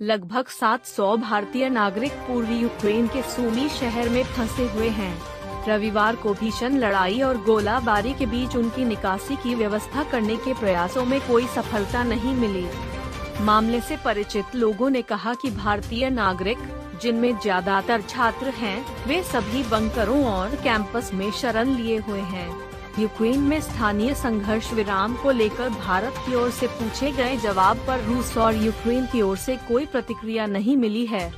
लगभग 700 भारतीय नागरिक पूर्वी यूक्रेन के सूमी शहर में फंसे हुए हैं। रविवार को भीषण लड़ाई और गोलाबारी के बीच उनकी निकासी की व्यवस्था करने के प्रयासों में कोई सफलता नहीं मिली। मामले से परिचित लोगों ने कहा कि भारतीय नागरिक, जिनमें ज्यादातर छात्र हैं, वे सभी बंकरों और कैंपस में शरण लिए हुए हैं। यूक्रेन में स्थानीय संघर्ष विराम को लेकर भारत की ओर से पूछे गए जवाब पर रूस और यूक्रेन की ओर से कोई प्रतिक्रिया नहीं मिली है।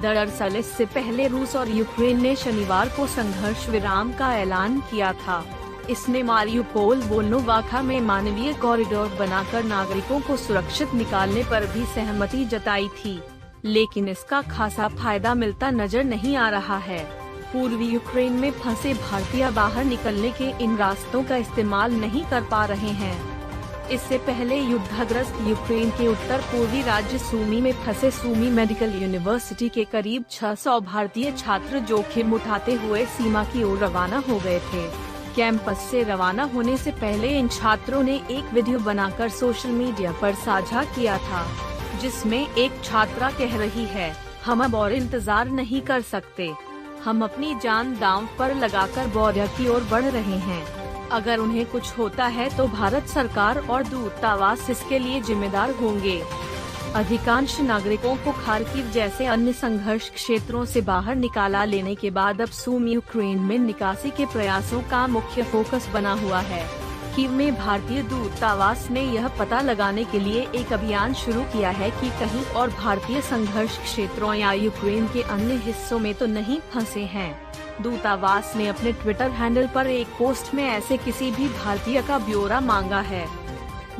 दरअसल इससे पहले रूस और यूक्रेन ने शनिवार को संघर्ष विराम का ऐलान किया था। इसने मारियुपोल वोल्नोवाखा में मानवीय कॉरिडोर बनाकर नागरिकों को सुरक्षित निकालने पर भी सहमति जताई थी, लेकिन इसका खासा फायदा मिलता नजर नहीं आ रहा है। पूर्वी यूक्रेन में फंसे भारतीय बाहर निकलने के इन रास्तों का इस्तेमाल नहीं कर पा रहे हैं। इससे पहले युद्धग्रस्त यूक्रेन के उत्तर पूर्वी राज्य सूमी में फंसे सूमी मेडिकल यूनिवर्सिटी के करीब 600 भारतीय छात्र जोखिम उठाते हुए सीमा की ओर रवाना हो गए थे। कैंपस से रवाना होने से पहले इन छात्रों ने एक वीडियो बनाकर सोशल मीडिया पर साझा किया था, जिसमें एक छात्रा कह रही है, हम अब और इंतजार नहीं कर सकते। हम अपनी जान दांव पर लगाकर बॉर्डर की ओर बढ़ रहे हैं। अगर उन्हें कुछ होता है तो भारत सरकार और दूतावास इसके लिए जिम्मेदार होंगे। अधिकांश नागरिकों को खार्किव जैसे अन्य संघर्ष क्षेत्रों से बाहर निकाला लेने के बाद अब सूमी यूक्रेन में निकासी के प्रयासों का मुख्य फोकस बना हुआ है। कीव में भारतीय दूतावास ने यह पता लगाने के लिए एक अभियान शुरू किया है कि कहीं और भारतीय संघर्ष क्षेत्रों या यूक्रेन के अन्य हिस्सों में तो नहीं फंसे हैं। दूतावास ने अपने ट्विटर हैंडल पर एक पोस्ट में ऐसे किसी भी भारतीय का ब्यौरा मांगा है।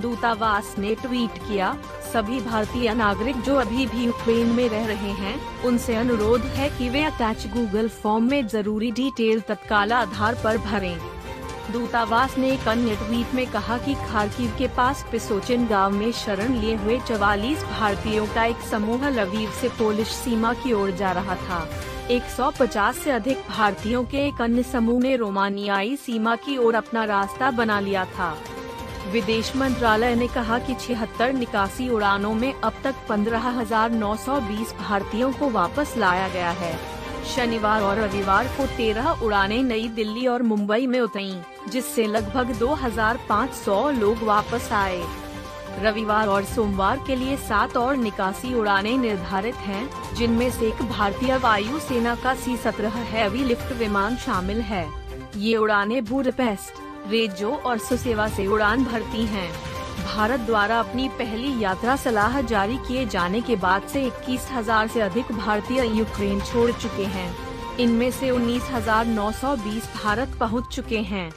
दूतावास ने ट्वीट किया, सभी भारतीय नागरिक जो अभी भी यूक्रेन में रह रहे हैं, उनसे अनुरोध है कि वे अटैच गूगल फॉर्म में जरूरी डिटेल तत्काल आधार पर भरें। दूतावास ने एक अन्य ट्वीट में कहा कि खार्किव के पास पिसोचिन गांव में शरण लिए हुए 44 भारतीयों का एक समूह लवीव से पोलिश सीमा की ओर जा रहा था। 150 से अधिक भारतीयों के एक अन्य समूह ने रोमानियाई सीमा की ओर अपना रास्ता बना लिया था। विदेश मंत्रालय ने कहा कि 76 निकासी उड़ानों में अब तक 15,920 भारतीयों को वापस लाया गया है। शनिवार और रविवार को 13 उड़ानें नई दिल्ली और मुंबई में उतरीं, जिससे लगभग 2,500 लोग वापस आए। रविवार और सोमवार के लिए 7 और निकासी उड़ानें निर्धारित हैं, जिनमें से एक भारतीय वायुसेना का C-17 हैवी लिफ्ट विमान शामिल है। ये उड़ानें बुडापेस्ट, रेजो और सुसेवा से उड़ान भरती हैं। भारत द्वारा अपनी पहली यात्रा सलाह जारी किए जाने के बाद से 21,000 से अधिक भारतीय यूक्रेन छोड़ चुके हैं। इनमें से 19,920 भारत पहुंच चुके हैं।